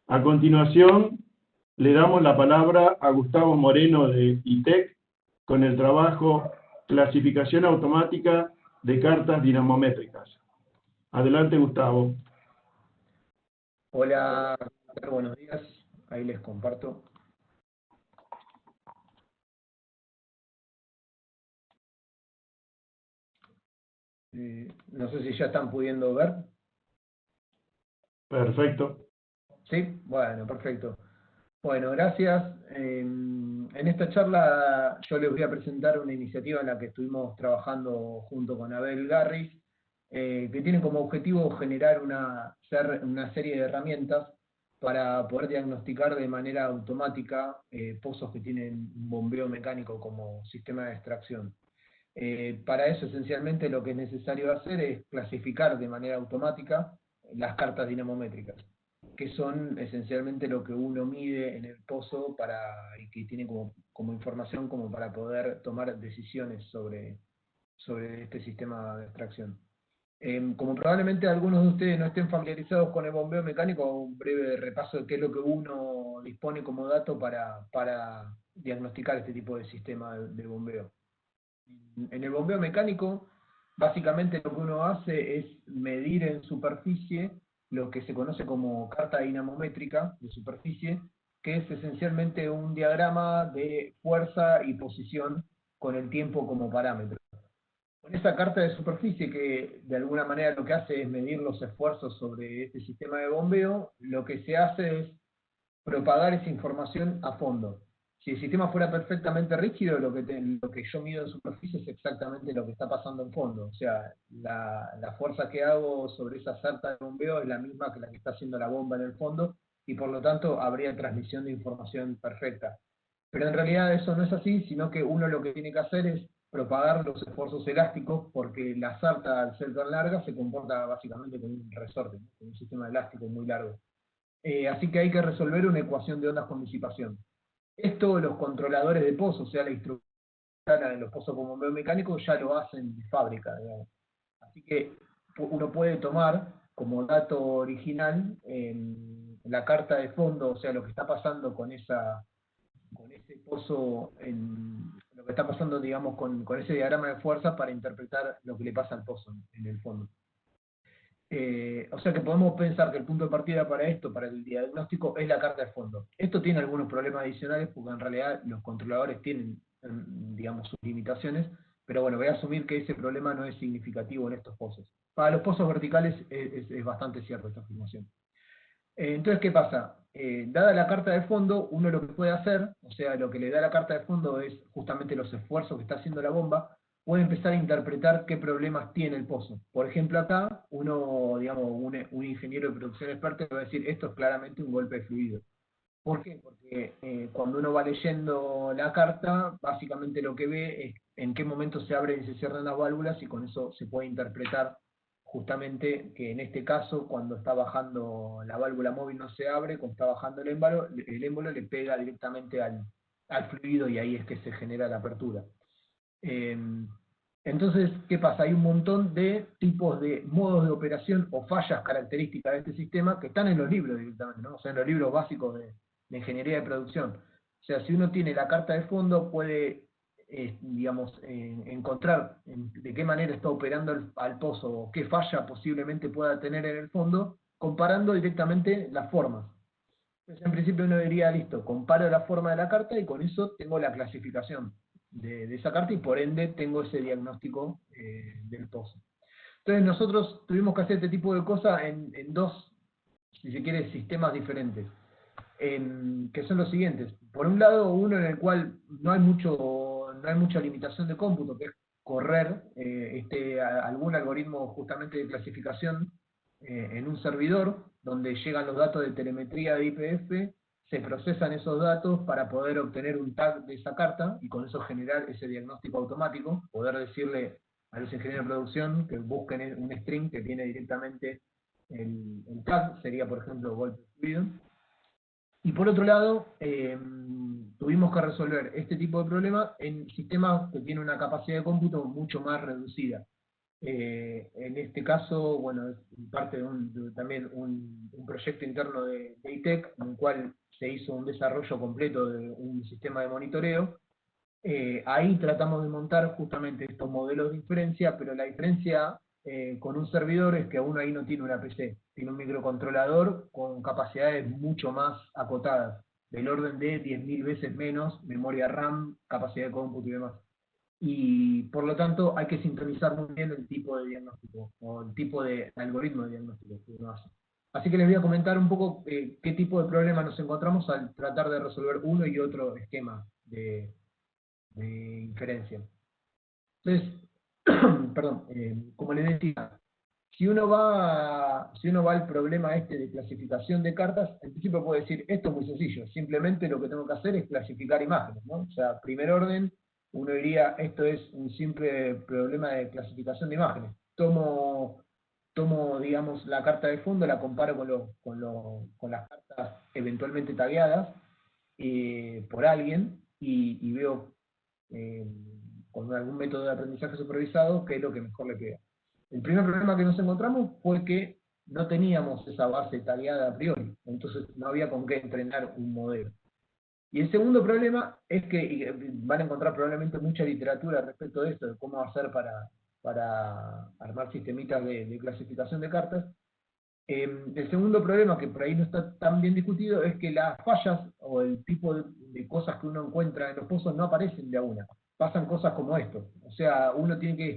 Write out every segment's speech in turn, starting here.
A continuación, le damos la palabra a Gustavo Moreno de ITEC con el trabajo Clasificación automática de cartas dinamométricas. Adelante, Gustavo. Hola, buenos días. Ahí les comparto. No sé si ya están pudiendo ver. Perfecto. Sí, bueno, perfecto. Bueno, gracias. En esta charla yo les voy a presentar una iniciativa en la que estuvimos trabajando junto con Abel Garris, que tiene como objetivo generar una serie de herramientas para poder diagnosticar de manera automática pozos que tienen un bombeo mecánico como sistema de extracción. Para eso esencialmente lo que es necesario hacer es clasificar de manera automática las cartas dinamométricas, que son esencialmente lo que uno mide en el pozo y que tiene como información como para poder tomar decisiones sobre este sistema de extracción. Como probablemente algunos de ustedes no estén familiarizados con el bombeo mecánico, un breve repaso de qué es lo que uno dispone como dato para diagnosticar este tipo de sistema de bombeo. En el bombeo mecánico, básicamente lo que uno hace es medir en superficie lo que se conoce como carta dinamométrica de superficie, que es esencialmente un diagrama de fuerza y posición con el tiempo como parámetro. Con esa carta de superficie, que de alguna manera lo que hace es medir los esfuerzos sobre este sistema de bombeo, lo que se hace es propagar esa información a fondo. Si el sistema fuera perfectamente rígido, lo que yo mido en superficie es exactamente lo que está pasando en fondo. O sea, la fuerza que hago sobre esa sarta de bombeo es la misma que la que está haciendo la bomba en el fondo, y por lo tanto habría transmisión de información perfecta. Pero en realidad eso no es así, sino que uno lo que tiene que hacer es propagar los esfuerzos elásticos, porque la sarta, al ser tan larga, se comporta básicamente como un resorte, ¿no? Como un sistema elástico muy largo. Así que hay que resolver una ecuación de ondas con disipación. Esto los controladores de pozos, o sea, la instrucción de los pozos con bombeo mecánico, ya lo hacen de fábrica, digamos. Así que uno puede tomar como dato original la carta de fondo, o sea, lo que está pasando con ese pozo, lo que está pasando, digamos, con ese diagrama de fuerza para interpretar lo que le pasa al pozo en el fondo. O sea que podemos pensar que el punto de partida para esto, para el diagnóstico, es la carta de fondo. Esto tiene algunos problemas adicionales porque en realidad los controladores tienen, digamos, sus limitaciones, pero bueno, voy a asumir que ese problema no es significativo en estos pozos. Para los pozos verticales es bastante cierta esta afirmación. Entonces, ¿qué pasa? Dada la carta de fondo, uno lo que puede hacer, o sea, lo que le da la carta de fondo es justamente los esfuerzos que está haciendo la bomba, puede empezar a interpretar qué problemas tiene el pozo. Por ejemplo, acá, uno, digamos, un ingeniero de producción experto va a decir, esto es claramente un golpe de fluido. ¿Por qué? Porque cuando uno va leyendo la carta, básicamente lo que ve es en qué momento se abren y se cierran las válvulas, y con eso se puede interpretar justamente que en este caso, cuando está bajando la válvula móvil no se abre, cuando está bajando el émbolo le pega directamente al fluido, y ahí es que se genera la apertura. Entonces, ¿qué pasa? Hay un montón de tipos de modos de operación o fallas características de este sistema que están en los libros directamente, ¿no? O sea, en los libros básicos de ingeniería de producción. O sea, si uno tiene la carta de fondo, puede, digamos, encontrar de qué manera está operando al pozo, o qué falla posiblemente pueda tener en el fondo, comparando directamente las formas. Entonces, en principio uno diría, listo, comparo la forma de la carta y con eso tengo la clasificación de esa carta, y por ende tengo ese diagnóstico del pozo. Entonces nosotros tuvimos que hacer este tipo de cosas en dos, si se quiere, sistemas diferentes, que son los siguientes. Por un lado, uno en el cual no hay mucha limitación de cómputo, que es correr algún algoritmo justamente de clasificación en un servidor, donde llegan los datos de telemetría de IPF, se procesan esos datos para poder obtener un tag de esa carta, y con eso generar ese diagnóstico automático, poder decirle a los ingenieros de producción que busquen un string que tiene directamente el tag, sería por ejemplo golpe fluido. Y por otro lado, tuvimos que resolver este tipo de problema en sistemas que tienen una capacidad de cómputo mucho más reducida. En este caso, bueno, es parte también un proyecto interno de ITEC, en el cual se hizo un desarrollo completo de un sistema de monitoreo. Ahí tratamos de montar justamente estos modelos de inferencia, pero la diferencia con un servidor es que uno ahí no tiene una PC, tiene un microcontrolador con capacidades mucho más acotadas, del orden de 10.000 veces menos memoria RAM, capacidad de cómputo y demás. Y por lo tanto hay que sintonizar muy bien el tipo de diagnóstico, o el tipo de algoritmo de diagnóstico que uno hace. Así que les voy a comentar un poco qué tipo de problemas nos encontramos al tratar de resolver uno y otro esquema de inferencia. Entonces, perdón, como les decía, si uno va al problema este de clasificación de cartas, en principio puede decir, esto es muy sencillo, simplemente lo que tengo que hacer es clasificar imágenes, ¿no? O sea, primer orden, uno diría, esto es un simple problema de clasificación de imágenes. Tomo digamos, la carta de fondo, la comparo con las cartas eventualmente tagueadas por alguien, y veo con algún método de aprendizaje supervisado qué es lo que mejor le queda. El primer problema que nos encontramos fue que no teníamos esa base tagueada a priori, entonces no había con qué entrenar un modelo. Y el segundo problema es que van a encontrar probablemente mucha literatura respecto de esto, de cómo hacer para armar sistemitas de clasificación de cartas. El segundo problema, que por ahí no está tan bien discutido, es que las fallas o el tipo de cosas que uno encuentra en los pozos no aparecen de a una. Pasan cosas como esto. O sea, uno tiene que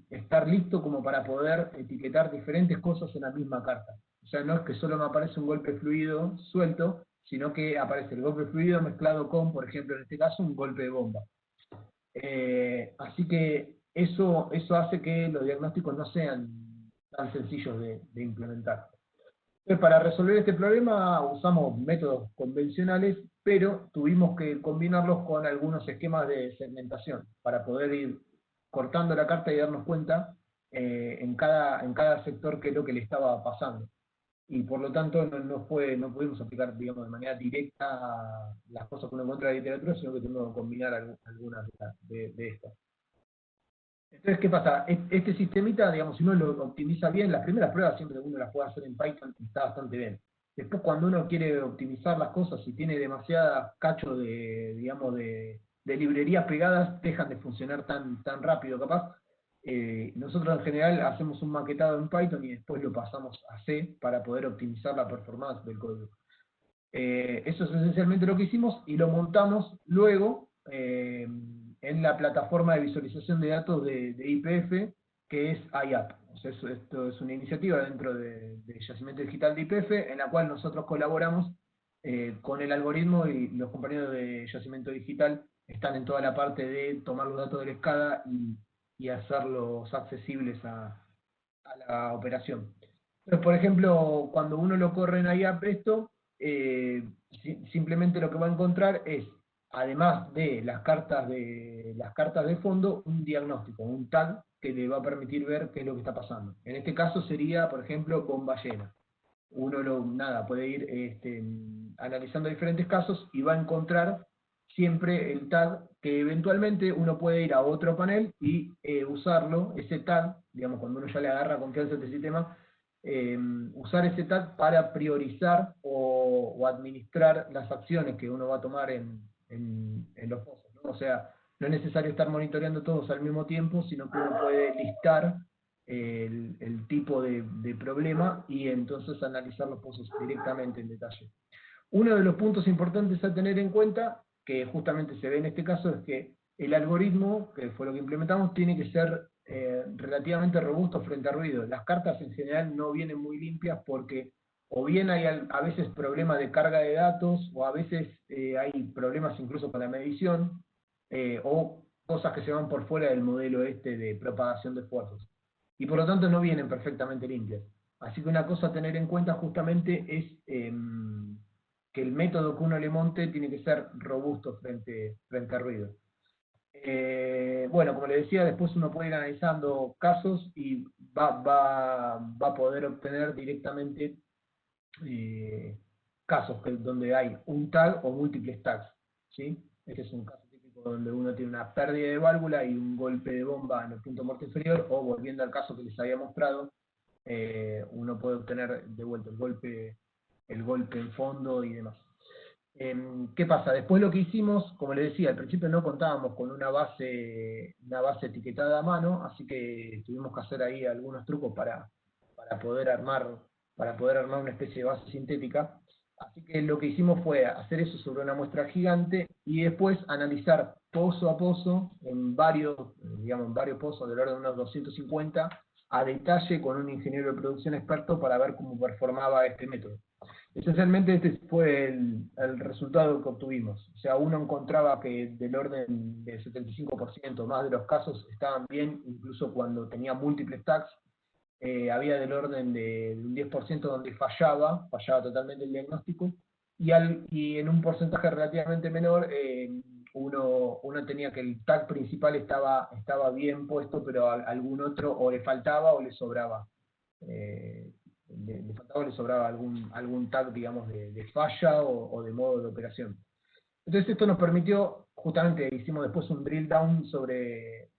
estar listo como para poder etiquetar diferentes cosas en la misma carta. O sea, no es que solo me aparece un golpe fluido suelto, sino que aparece el golpe fluido mezclado con, por ejemplo, en este caso, un golpe de bomba. Así que eso hace que los diagnósticos no sean tan sencillos de implementar. Entonces, para resolver este problema usamos métodos convencionales, pero tuvimos que combinarlos con algunos esquemas de segmentación, para poder ir cortando la carta y darnos cuenta en cada sector qué es lo que le estaba pasando. Y por lo tanto no pudimos aplicar, digamos, de manera directa las cosas que uno encuentra en la literatura, sino que tuvimos que combinar algunas de estas. Entonces, ¿qué pasa? Este sistemita, digamos, si uno lo optimiza bien, las primeras pruebas siempre uno las puede hacer en Python y está bastante bien. Después, cuando uno quiere optimizar las cosas y tiene demasiadas cachos digamos, de librerías pegadas, dejan de funcionar tan rápido, capaz. Nosotros en general hacemos un maquetado en Python y después lo pasamos a C para poder optimizar la performance del código. Eso es esencialmente lo que hicimos y lo montamos luego en la plataforma de visualización de datos de YPF, que es IAP. O sea, esto es una iniciativa dentro de Yacimiento Digital de YPF, en la cual nosotros colaboramos con el algoritmo, y los compañeros de Yacimiento Digital están en toda la parte de tomar los datos de la escala y hacerlos accesibles a la operación. Entonces, por ejemplo, cuando uno lo corre en IAP esto, simplemente lo que va a encontrar es, además de las cartas de fondo, un diagnóstico, un tag que le va a permitir ver qué es lo que está pasando. En este caso sería, por ejemplo, bomba llena. Uno puede ir analizando diferentes casos y va a encontrar siempre el tag que eventualmente uno puede ir a otro panel y usarlo, ese tag, digamos, cuando uno ya le agarra confianza a este sistema, usar ese tag para priorizar o administrar las acciones que uno va a tomar en los pozos, ¿no? O sea, no es necesario estar monitoreando todos al mismo tiempo, sino que uno puede listar el tipo de problema y entonces analizar los pozos directamente en detalle. Uno de los puntos importantes a tener en cuenta, que justamente se ve en este caso, es que el algoritmo, que fue lo que implementamos, tiene que ser relativamente robusto frente a ruido. Las cartas en general no vienen muy limpias porque o bien hay a veces problemas de carga de datos, o a veces hay problemas incluso con la medición, o cosas que se van por fuera del modelo de propagación de esfuerzos. Y por lo tanto no vienen perfectamente limpias. Así que una cosa a tener en cuenta justamente es que el método que uno le monte tiene que ser robusto frente a ruido. Bueno, como les decía, después uno puede ir analizando casos y va a poder obtener directamente casos donde hay un tag o múltiples tags, ¿sí? Este es un caso típico donde uno tiene una pérdida de válvula y un golpe de bomba en el punto muerto inferior, o volviendo al caso que les había mostrado, uno puede obtener de vuelta el golpe en fondo y demás. ¿Qué pasa? Después lo que hicimos, como les decía, al principio no contábamos con una base etiquetada a mano, así que tuvimos que hacer ahí algunos trucos para poder armar una especie de base sintética. Así que lo que hicimos fue hacer eso sobre una muestra gigante y después analizar pozo a pozo, en varios pozos del orden de unos 250, a detalle con un ingeniero de producción experto para ver cómo performaba este método. Esencialmente este fue el resultado que obtuvimos. O sea, uno encontraba que del orden del 75% más de los casos estaban bien, incluso cuando tenía múltiples tags. Había del orden de un 10% donde fallaba totalmente el diagnóstico, y en un porcentaje relativamente menor, uno tenía que el tag principal estaba bien puesto, pero algún otro o le faltaba o le sobraba. Le faltaba o le sobraba algún tag, digamos, de falla o de modo de operación. Entonces esto nos permitió, justamente hicimos después un drill down sobre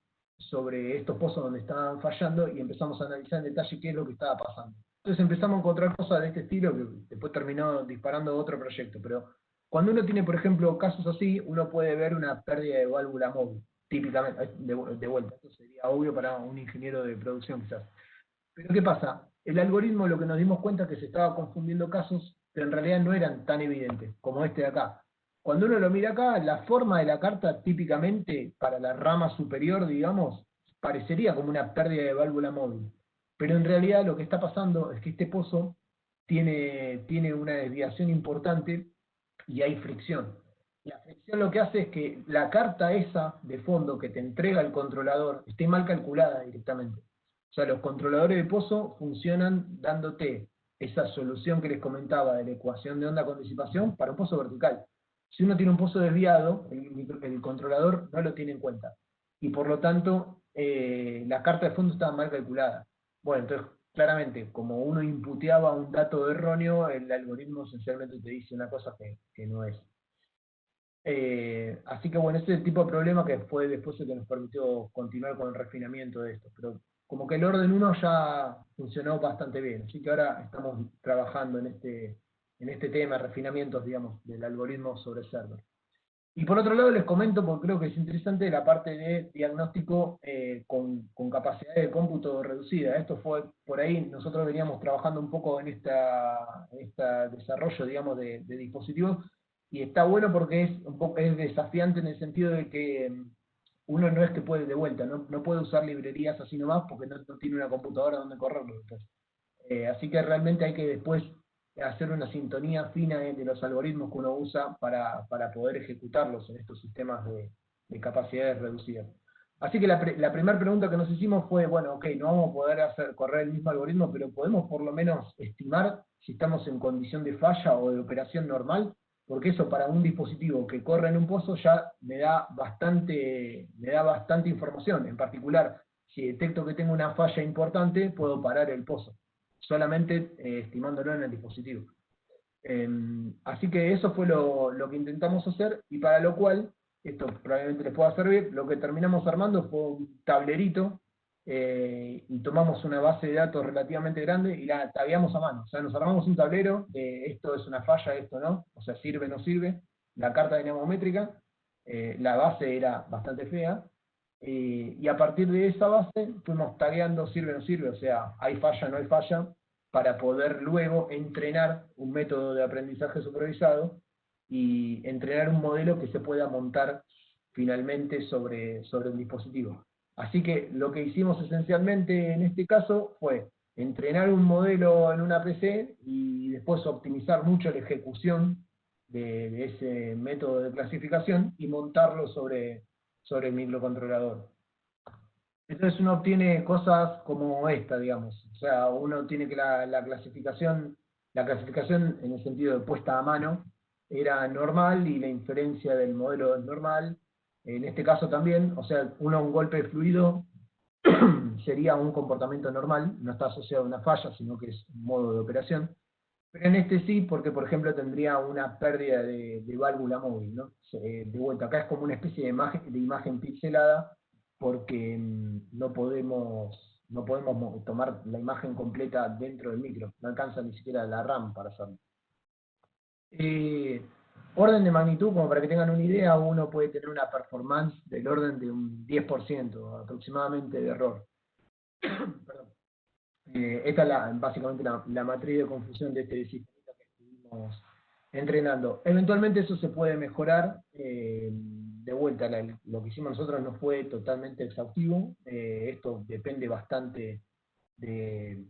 estos pozos donde estaban fallando y empezamos a analizar en detalle qué es lo que estaba pasando. Entonces empezamos a encontrar cosas de este estilo que después terminó disparando otro proyecto, pero cuando uno tiene, por ejemplo, casos así, uno puede ver una pérdida de válvula móvil, típicamente, de vuelta. Esto sería obvio para un ingeniero de producción quizás. Pero ¿qué pasa? El algoritmo, lo que nos dimos cuenta es que se estaba confundiendo casos, pero en realidad no eran tan evidentes como este de acá. Cuando uno lo mira acá, la forma de la carta típicamente para la rama superior, digamos, parecería como una pérdida de válvula móvil. Pero en realidad lo que está pasando es que este pozo tiene una desviación importante y hay fricción. La fricción lo que hace es que la carta esa de fondo que te entrega el controlador esté mal calculada directamente. O sea, los controladores de pozo funcionan dándote esa solución que les comentaba de la ecuación de onda con disipación para un pozo vertical. Si uno tiene un pozo desviado, el controlador no lo tiene en cuenta. Y por lo tanto, la carta de fondo estaba mal calculada. Bueno, entonces, claramente, como uno imputeaba un dato erróneo, el algoritmo esencialmente te dice una cosa que no es. Así que bueno, ese es el tipo de problema que fue después el que nos permitió continuar con el refinamiento de esto. Pero como que el orden 1 ya funcionó bastante bien, así que ahora estamos trabajando en este tema de refinamientos, digamos, del algoritmo sobre server. Y por otro lado les comento, porque creo que es interesante, la parte de diagnóstico con capacidad de cómputo reducida. Esto fue, por ahí, nosotros veníamos trabajando un poco en este desarrollo, digamos, de dispositivos, y está bueno porque es desafiante en el sentido de que uno no es que puede de vuelta, no puede usar librerías así nomás porque no tiene una computadora donde correrlo. Entonces, así que realmente hay que después hacer una sintonía fina entre los algoritmos que uno usa para poder ejecutarlos en estos sistemas de capacidades reducidas. Así que la primera pregunta que nos hicimos fue, bueno, ok, no vamos a poder correr el mismo algoritmo, pero podemos por lo menos estimar si estamos en condición de falla o de operación normal, porque eso para un dispositivo que corre en un pozo ya me da bastante información. En particular, si detecto que tengo una falla importante, puedo parar el pozo, solamente estimándolo en el dispositivo. Así que eso fue lo que intentamos hacer, y para lo cual, esto probablemente les pueda servir, lo que terminamos armando fue un tablerito, y tomamos una base de datos relativamente grande y la tagueamos a mano. O sea, nos armamos un tablero de esto es una falla, esto no, o sea, sirve, no sirve, la carta dinamométrica, la base era bastante fea, y a partir de esa base fuimos tagueando sirve, no sirve, o sea, hay falla, no hay falla, para poder luego entrenar un método de aprendizaje supervisado y entrenar un modelo que se pueda montar finalmente sobre un dispositivo. Así que lo que hicimos esencialmente en este caso fue entrenar un modelo en una PC y después optimizar mucho la ejecución de ese método de clasificación y montarlo sobre el microcontrolador. Entonces uno obtiene cosas como esta, digamos. O sea, uno tiene que la clasificación en el sentido de puesta a mano era normal y la inferencia del modelo es normal. En este caso también, o sea, un golpe de fluido sería un comportamiento normal, no está asociado a una falla, sino que es un modo de operación. Pero en este sí, porque por ejemplo tendría una pérdida de válvula móvil, ¿no? De vuelta, acá es como una especie de imagen pixelada, porque no podemos tomar la imagen completa dentro del micro, no alcanza ni siquiera la RAM para hacerlo. Orden de magnitud, como para que tengan una idea, uno puede tener una performance del orden de un 10% aproximadamente de error. Perdón. Esta es básicamente la matriz de confusión de este sistema que estuvimos entrenando. Eventualmente eso se puede mejorar. De vuelta, lo que hicimos nosotros no fue totalmente exhaustivo. Esto depende bastante de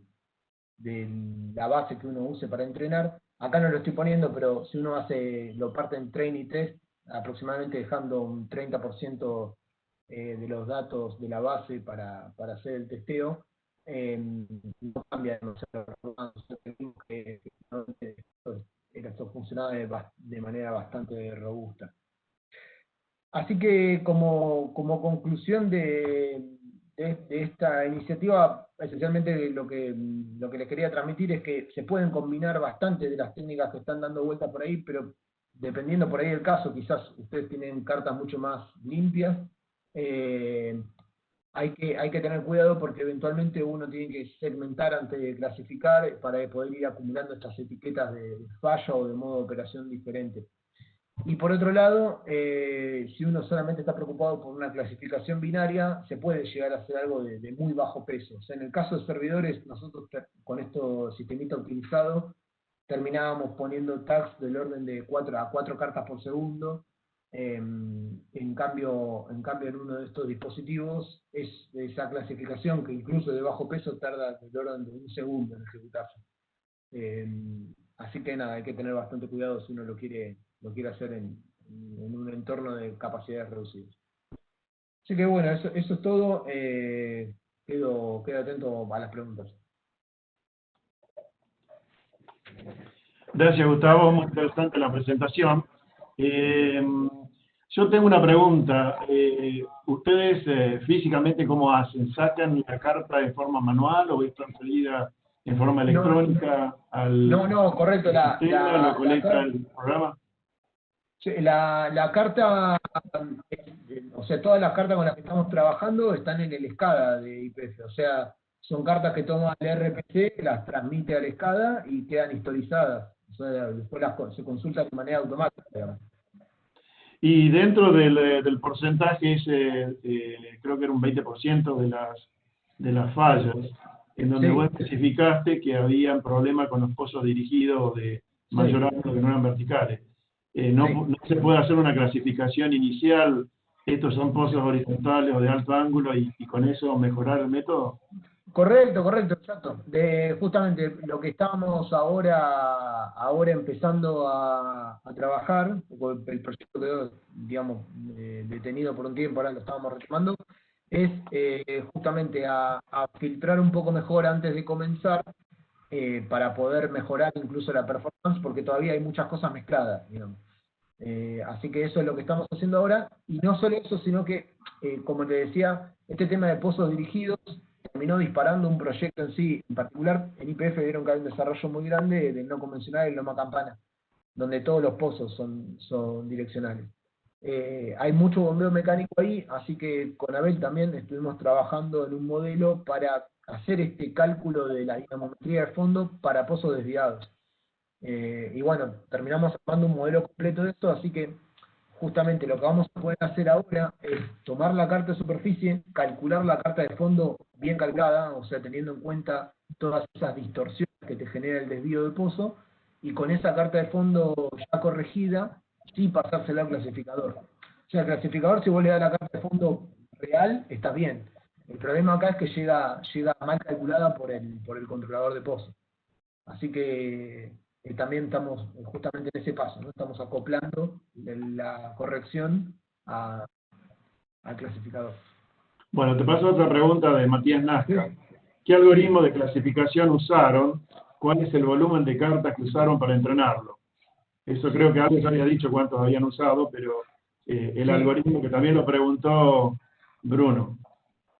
la base que uno use para entrenar. Acá no lo estoy poniendo, pero si uno lo parte en train y test, aproximadamente dejando un 30% de los datos de la base para hacer el testeo, no cambia demasiado la performance. Esto funcionaba de manera bastante robusta. Así que como conclusión de esta iniciativa, esencialmente lo que les quería transmitir es que se pueden combinar bastante de las técnicas que están dando vuelta por ahí, pero dependiendo por ahí del caso, quizás ustedes tienen cartas mucho más limpias. Hay que tener cuidado porque eventualmente uno tiene que segmentar antes de clasificar para poder ir acumulando estas etiquetas de fallo o de modo de operación diferente. Y por otro lado, si uno solamente está preocupado por una clasificación binaria, se puede llegar a hacer algo de muy bajo peso. O sea, en el caso de servidores, nosotros con esto sistemita utilizado, terminábamos poniendo tags del orden de 4 a 4 cartas por segundo. En cambio, en uno de estos dispositivos, esa clasificación, que incluso de bajo peso tarda del orden de un segundo en ejecutarse. Así que nada, hay que tener bastante cuidado si uno lo quiere hacer en un entorno de capacidades reducidas. Así que bueno, eso es todo. Quedo atento a las preguntas. Gracias, Gustavo, muy interesante la presentación. Yo tengo una pregunta. ¿Ustedes físicamente cómo hacen? ¿Sacan la carta de forma manual o es transferida en forma electrónica al correcto. sistema, lo colecta el programa? La carta, o sea, todas las cartas con las que estamos trabajando están en el SCADA de YPF. O sea, son cartas que toma el RPC, las transmite al SCADA y quedan historizadas. O sea, después se consultan de manera automática, digamos. Y dentro del porcentaje ese, creo que era un 20% de las fallas, en donde Sí. vos especificaste que habían problemas con los pozos dirigidos de mayor ángulo que no eran verticales. No se puede hacer una clasificación inicial, estos son pozos horizontales o de alto ángulo, y con eso mejorar el método. Correcto, exacto. Justamente lo que estábamos ahora empezando a trabajar, el proyecto quedó, digamos, detenido por un tiempo, ahora lo estábamos retomando, es justamente a filtrar un poco mejor antes de comenzar, para poder mejorar incluso la performance, porque todavía hay muchas cosas mezcladas, digamos. Así que eso es lo que estamos haciendo ahora, y no solo eso, sino que, como te decía, este tema de pozos dirigidos terminó disparando un proyecto en sí. En particular, en YPF vieron que hay un desarrollo muy grande del no convencional, el Loma Campana, donde todos los pozos son direccionales. Hay mucho bombeo mecánico ahí, así que con Abel también estuvimos trabajando en un modelo para hacer este cálculo de la dinamometría de fondo para pozos desviados. Y bueno, terminamos armando un modelo completo de esto, así que justamente lo que vamos a poder hacer ahora es tomar la carta de superficie, calcular la carta de fondo bien calculada, o sea, teniendo en cuenta todas esas distorsiones que te genera el desvío de pozo, y con esa carta de fondo ya corregida, sí pasársela al clasificador. O sea, el clasificador, si vos le das la carta de fondo real, está bien. El problema acá es que llega mal calculada por el controlador de pozo. Así que también estamos justamente en ese paso, ¿no? Estamos acoplando la corrección al clasificador. Bueno, te paso otra pregunta de Matías Nazca. ¿Qué algoritmo de clasificación usaron? ¿Cuál es el volumen de cartas que usaron para entrenarlo? Eso creo que antes había dicho cuántos habían usado, pero el algoritmo, que también lo preguntó Bruno.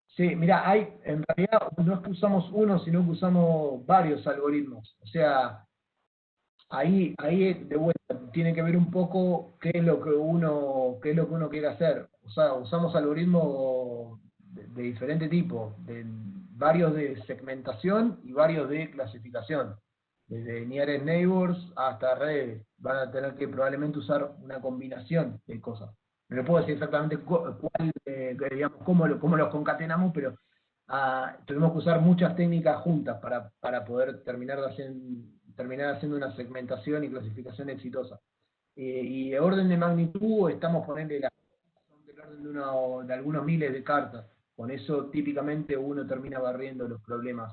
Sí, mira, en realidad no es que usamos uno, sino que usamos varios algoritmos. O sea, ahí de vuelta tiene que ver un poco qué es lo que uno quiere hacer. O sea, usamos algoritmos de diferente tipo, varios de segmentación y varios de clasificación. Desde Nearest Neighbors hasta redes. Van a tener que probablemente usar una combinación de cosas. No le puedo decir exactamente digamos, cómo los concatenamos, pero tuvimos que usar muchas técnicas juntas para poder terminar haciendo una segmentación y clasificación exitosa. Y de orden de magnitud estamos poniendo del orden de algunos miles de cartas. Con eso típicamente uno termina barriendo los problemas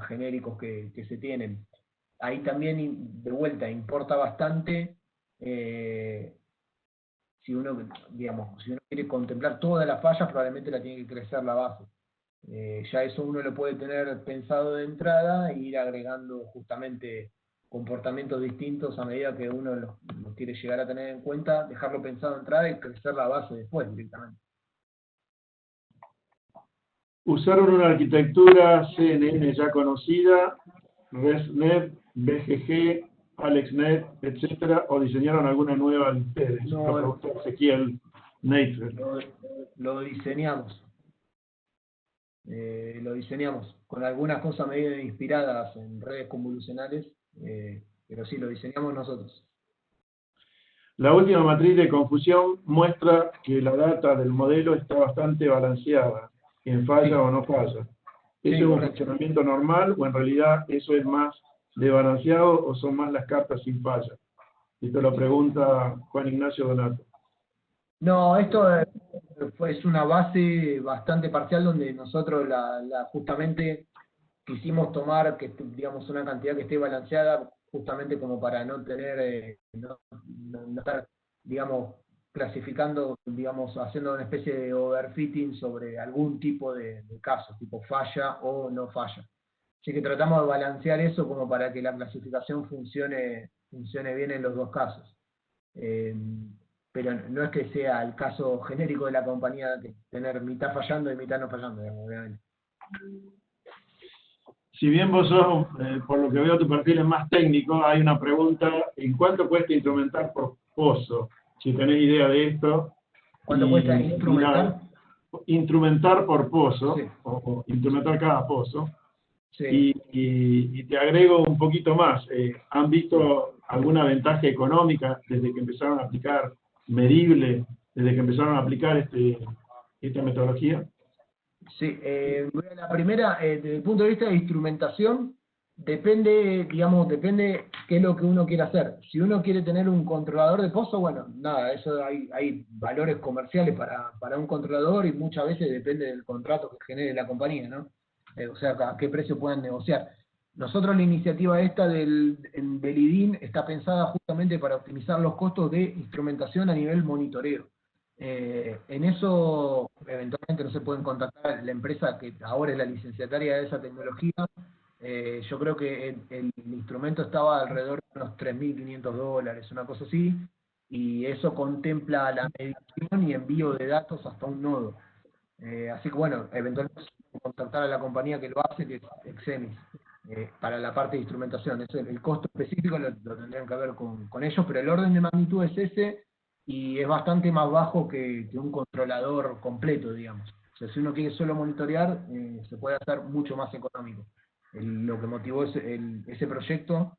genéricos que se tienen. Ahí también, de vuelta, importa bastante si uno quiere contemplar todas las fallas, probablemente la tiene que crecer la base. Ya eso uno lo puede tener pensado de entrada e ir agregando justamente comportamientos distintos a medida que uno los quiere llegar a tener en cuenta, dejarlo pensado de entrada y crecer la base después directamente. Usaron una arquitectura CNN ya conocida, ResNet, BGG, AlexNet, etcétera, o diseñaron alguna nueva de ustedes. No, Ezequiel Neitzel. Lo diseñamos. Lo diseñamos con algunas cosas medio inspiradas en redes convolucionales, pero sí, lo diseñamos nosotros. La última matriz de confusión muestra que la data del modelo está bastante balanceada, en falla Sí. o no falla. ¿Eso Sí, es un correcto. funcionamiento normal o en realidad eso es más de balanceado o son más las cartas sin falla? Esto lo pregunta Juan Ignacio Donato. No, esto es una base bastante parcial donde nosotros justamente quisimos tomar digamos una cantidad que esté balanceada justamente como para no tener no estar digamos clasificando, digamos, haciendo una especie de overfitting sobre algún tipo de caso, tipo falla o no falla. Así que tratamos de balancear eso como para que la clasificación funcione bien en los dos casos. Pero no es que sea el caso genérico de la compañía que tener mitad fallando y mitad no fallando, digamos, obviamente. Si bien vos sos, por lo que veo tu perfil es más técnico, hay una pregunta, ¿en cuánto cuesta instrumentar por pozo? Si tenés idea de esto. ¿Cuánto cuesta instrumentar? Instrumentar por pozo, Sí. o instrumentar cada pozo. Sí. Y te agrego un poquito más, ¿han visto alguna ventaja económica desde que empezaron a aplicar medible, desde que empezaron a aplicar esta metodología? Sí, voy a la primera, desde el punto de vista de instrumentación, depende qué es lo que uno quiere hacer. Si uno quiere tener un controlador de pozo, bueno, nada, eso hay valores comerciales para un controlador y muchas veces depende del contrato que genere la compañía, ¿no? O sea, a qué precio puedan negociar. Nosotros la iniciativa esta del IDIN está pensada justamente para optimizar los costos de instrumentación a nivel monitoreo. En eso, eventualmente no se pueden contactar la empresa que ahora es la licenciataria de esa tecnología. Yo creo que el instrumento estaba alrededor de unos $3.500, una cosa así, y eso contempla la medición y envío de datos hasta un nodo. Así que bueno, eventualmente se puede contactar a la compañía que lo hace, que es Exemis, para la parte de instrumentación. El costo específico lo tendrían que ver con ellos, pero el orden de magnitud es ese, y es bastante más bajo que un controlador completo, digamos. O sea, si uno quiere solo monitorear, se puede hacer mucho más económico. Lo que motivó ese proyecto,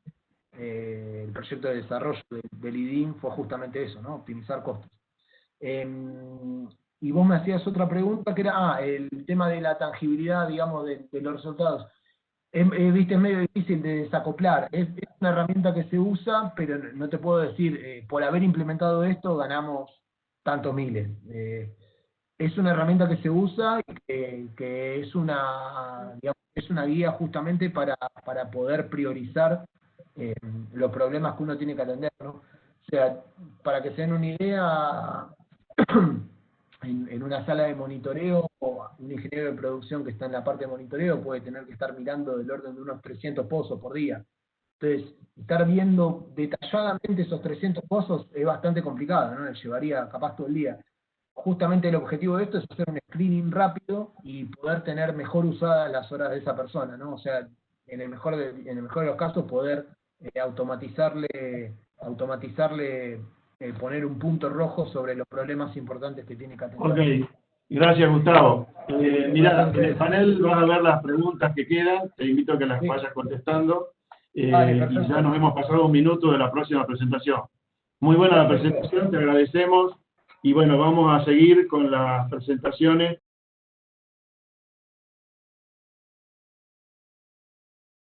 el proyecto de desarrollo del IDIN fue justamente eso, ¿no? Optimizar costos. Y vos me hacías otra pregunta que era, el tema de la tangibilidad, digamos, de los resultados. Viste, es medio difícil de desacoplar. Es una herramienta que se usa, pero no te puedo decir, por haber implementado esto ganamos tantos miles. Es una herramienta que se usa y que es es una guía justamente para poder priorizar los problemas que uno tiene que atender, ¿no? O sea, para que se den una idea, en una sala de monitoreo, o un ingeniero de producción que está en la parte de monitoreo puede tener que estar mirando del orden de unos 300 pozos por día. Entonces, estar viendo detalladamente esos 300 pozos es bastante complicado, ¿no? Le llevaría capaz todo el día. Justamente el objetivo de esto es hacer un screening rápido y poder tener mejor usadas las horas de esa persona, ¿no? O sea, en el mejor de los casos, poder automatizarle, poner un punto rojo sobre los problemas importantes que tiene que atender. Ok, gracias Gustavo. Mirá, en el panel vas a ver las preguntas que quedan, te invito a que las vayas contestando, Vale, y ya nos hemos pasado un minuto de la próxima presentación. Muy buena la presentación, te agradecemos, y bueno, vamos a seguir con las presentaciones